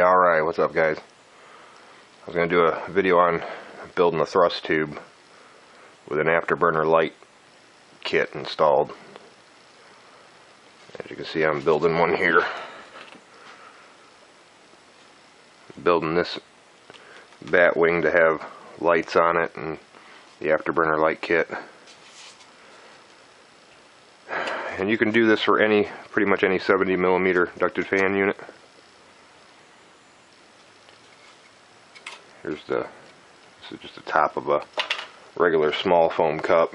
Alright, what's up guys? I was going to do a video on building a thrust tube with an Afterburner light kit installed. As you can see, I'm building one here. Building this bat wing to have lights on it and the Afterburner light kit. And you can do this for pretty much any 70mm ducted fan unit. This is just the top of a regular small foam cup.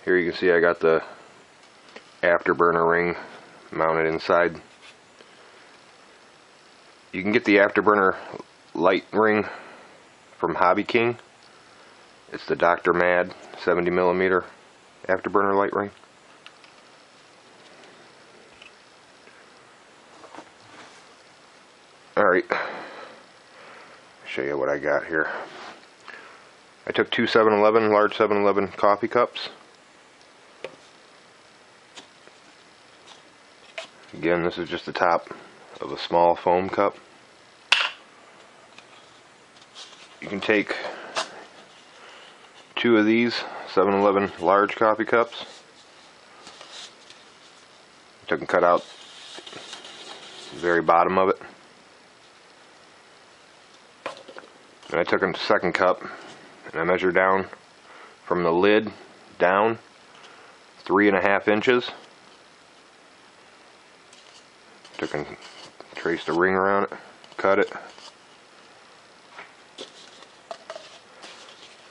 Here you can see I got the Afterburner ring mounted inside. You can get the Afterburner light ring from Hobby King. It's the Dr. Mad 70mm Afterburner light ring. Alright, show you what I got here. I took two large 7-Eleven coffee cups. Again, this is just the top of a small foam cup. You can take two of these 7-Eleven large coffee cups. I can cut out the very bottom of it. And I took a second cup and I measured down from the lid down 3.5 inches. Took and traced a ring around it, cut it.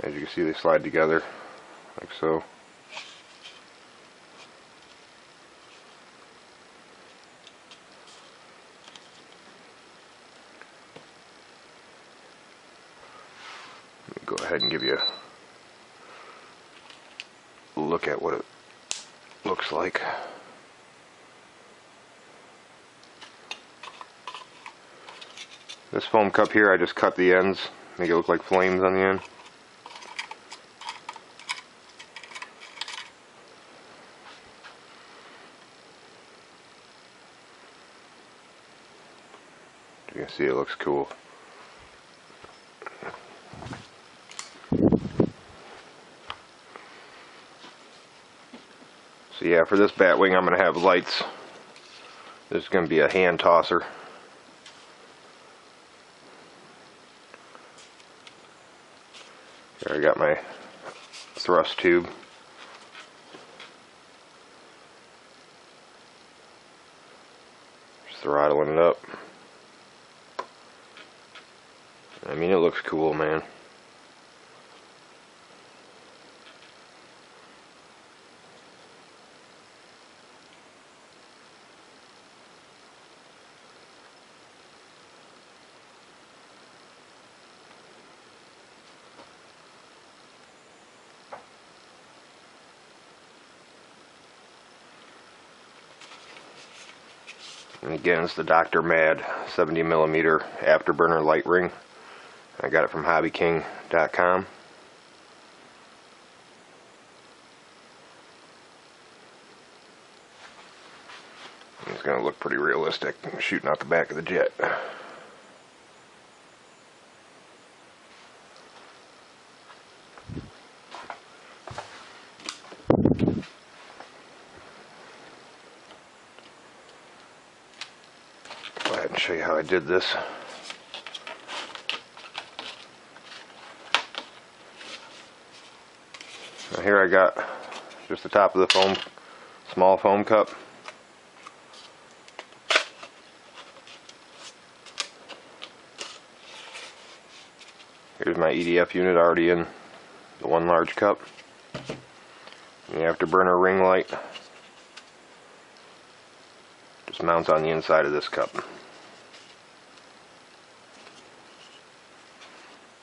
As you can see, they slide together like so. Go ahead and give you a look at what it looks like. This foam cup here, I just cut the ends, make it look like flames on the end. You can see it looks cool. So yeah, for this bat wing I'm going to have lights. This is going to be a hand tosser. Here I got my thrust tube. Just throttling it up. I mean, it looks cool, man. And again, it's the Dr. Mad 70mm Afterburner light ring. I got it from hobbyking.com. It's going to look pretty realistic shooting out the back of the jet. Go ahead and show you how I did this. Now here I got just the top of the small foam cup. Here's my EDF unit already in the one large cup. And the Afterburner ring light just mounts on the inside of this cup.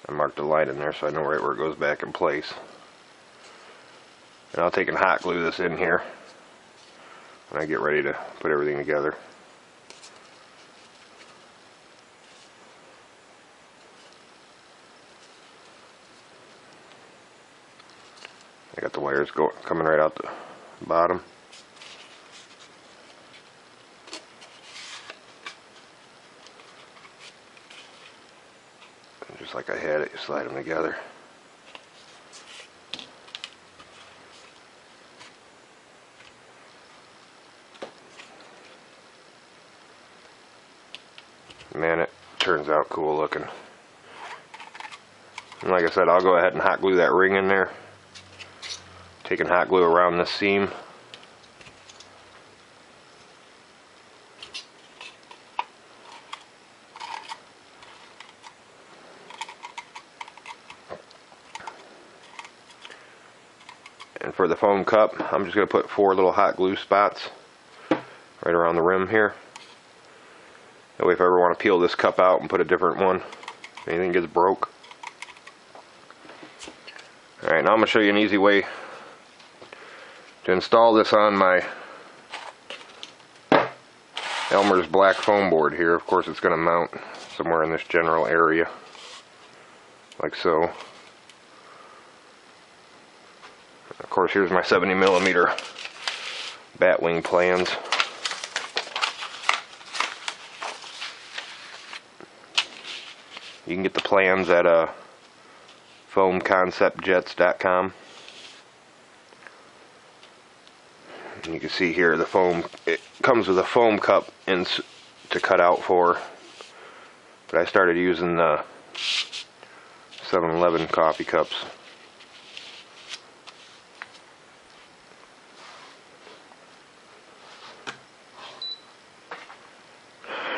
I marked a line in there so I know right where it goes back in place. And I'll take and hot glue this in here when I get ready to put everything together. I got the wires coming right out the bottom. just like I had it. You slide them together. Man, it turns out cool looking. And like I said, I'll go ahead and hot glue that ring in there. Taking hot glue around this seam. And for the foam cup, I'm just going to put 4 little hot glue spots right around the rim here. That way if I ever want to peel this cup out and put a different one, if anything gets broke. Alright, now I'm going to show you an easy way to install this on my Elmer's black foam board here. Of course it's going to mount somewhere in this general area, like so. Of course, here's my 70mm bat wing plans. You can get the plans at foamconceptjets.com. And you can see here the foam, it comes with a foam cup to cut out for, but I started using the 7-Eleven coffee cups.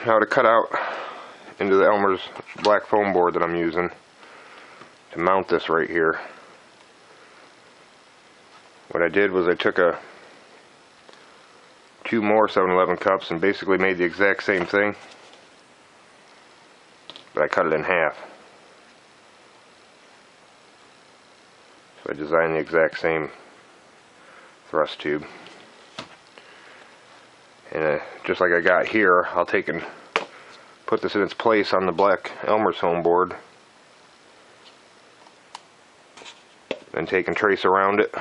Now to cut out into the Elmer's black foam board that I'm using to mount this right here, what I did was I took 2 more 7-Eleven cups and basically made the exact same thing, but I cut it in half. So I designed the exact same thrust tube. And just like I got here, I'll take and put this in its place on the black Elmer's foam board. Then take and trace around it.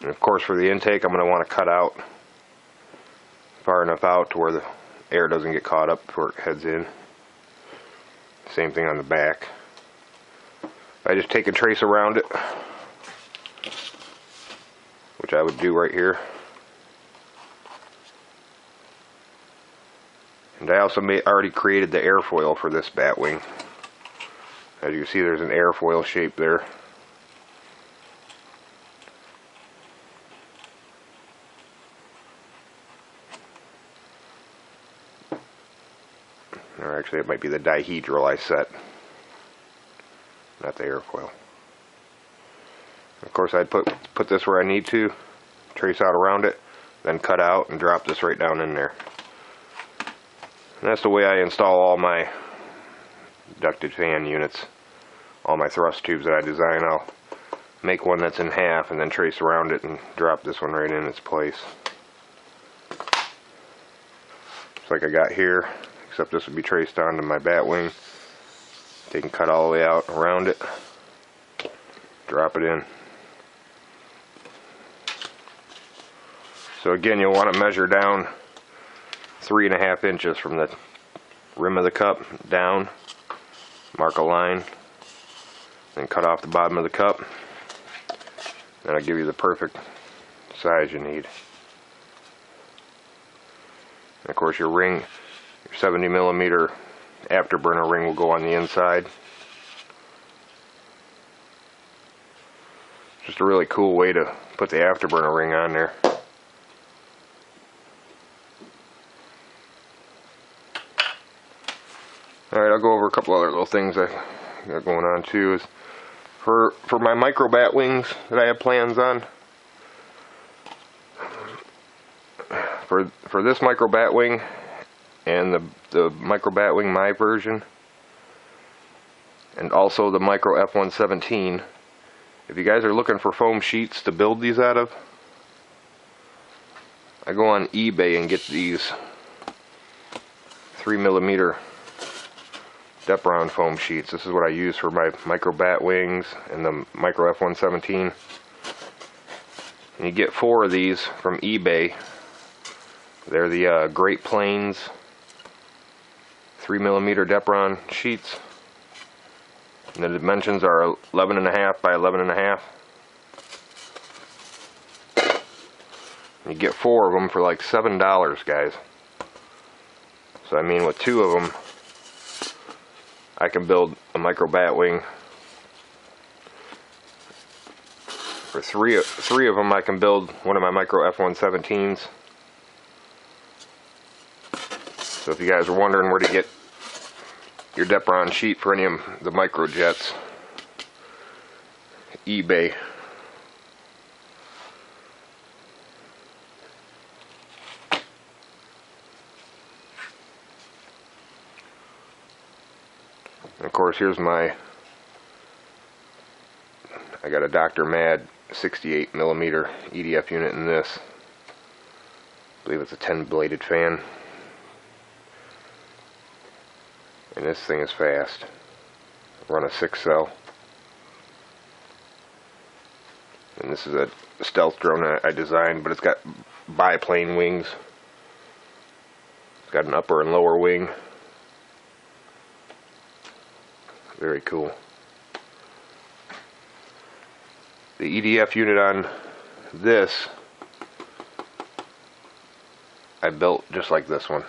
And of course for the intake I'm going to want to cut out far enough out to where the air doesn't get caught up before it heads in. Same thing on the back. I just take and trace around it, which I would do right here. And I also already created the airfoil for this bat wing. As you can see, there's an airfoil shape there. Or actually it might be the dihedral I set, not the airfoil. Of course I'd put this where I need to, trace out around it, then cut out and drop this right down in there. And that's the way I install all my ducted fan units, all my thrust tubes that I design. I'll make one that's in half and then trace around it and drop this one right in its place. Just like I got here, except this would be traced onto my bat wing. Take and cut all the way out around it, drop it in. So again, you'll want to measure down 3.5 inches from the rim of the cup down, mark a line, then cut off the bottom of the cup. That'll give you the perfect size you need. And of course your ring, your 70mm afterburner ring will go on the inside. Just a really cool way to put the afterburner ring on there. Alright, I'll go over a couple other little things I got going on too. Is for my micro bat wings that I have plans on, for this micro bat wing and the micro bat wing my version, and also the micro F117, if you guys are looking for foam sheets to build these out of, I go on eBay and get these 3mm depth round foam sheets. This is what I use for my micro bat wings and the micro F117. And you get 4 of these from eBay. They're the Great Plains 3mm Depron sheets. And the dimensions are 11.5 by 11.5. You get 4 of them for like $7, guys. So I mean, with 2 of them, I can build a micro bat wing. For three of them, I can build one of my micro F-117s. So if you guys are wondering where to get your Depron sheet for any of the micro jets, eBay. And of course, here's I got a Dr. Mad 68mm EDF unit in this. I believe it's a 10-bladed fan. And this thing is fast. I run a 6-cell. And this is a stealth drone I designed, but it's got biplane wings. It's got an upper and lower wing. Very cool. The EDF unit on this, I built just like this one.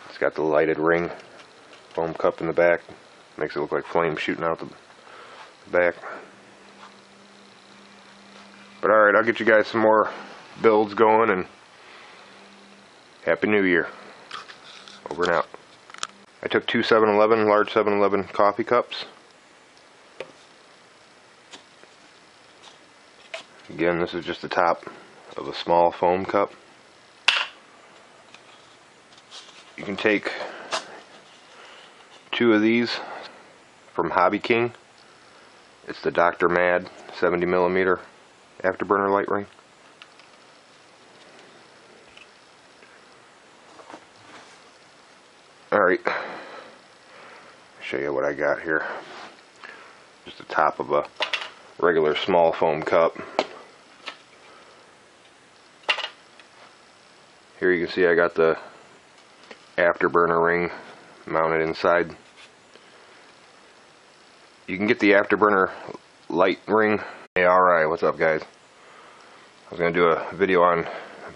It's got the lighted ring, foam cup in the back. Makes it look like flames shooting out the back. But alright, I'll get you guys some more builds going, and Happy New Year. Over and out. I took 2 7-Eleven, large 7-Eleven coffee cups. Again, this is just the top of a small foam cup. You can take 2 of these from Hobby King. It's the Dr. Mad 70mm Afterburner light ring. Alright, show you what I got here. Just the top of a regular small foam cup. Here you can see I got the Afterburner ring mounted inside. You can get the Afterburner light ring. Hey, alright, what's up, guys? I was going to do a video on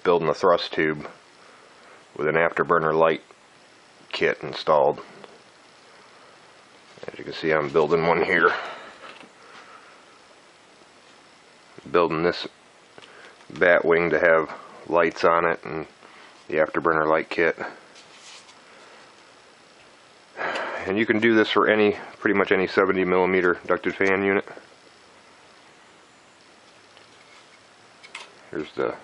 building a thrust tube with an Afterburner light kit installed. As you can see, I'm building one here. Building this bat wing to have lights on it and the Afterburner light kit. And you can do this for pretty much any 70mm ducted fan unit. Here's the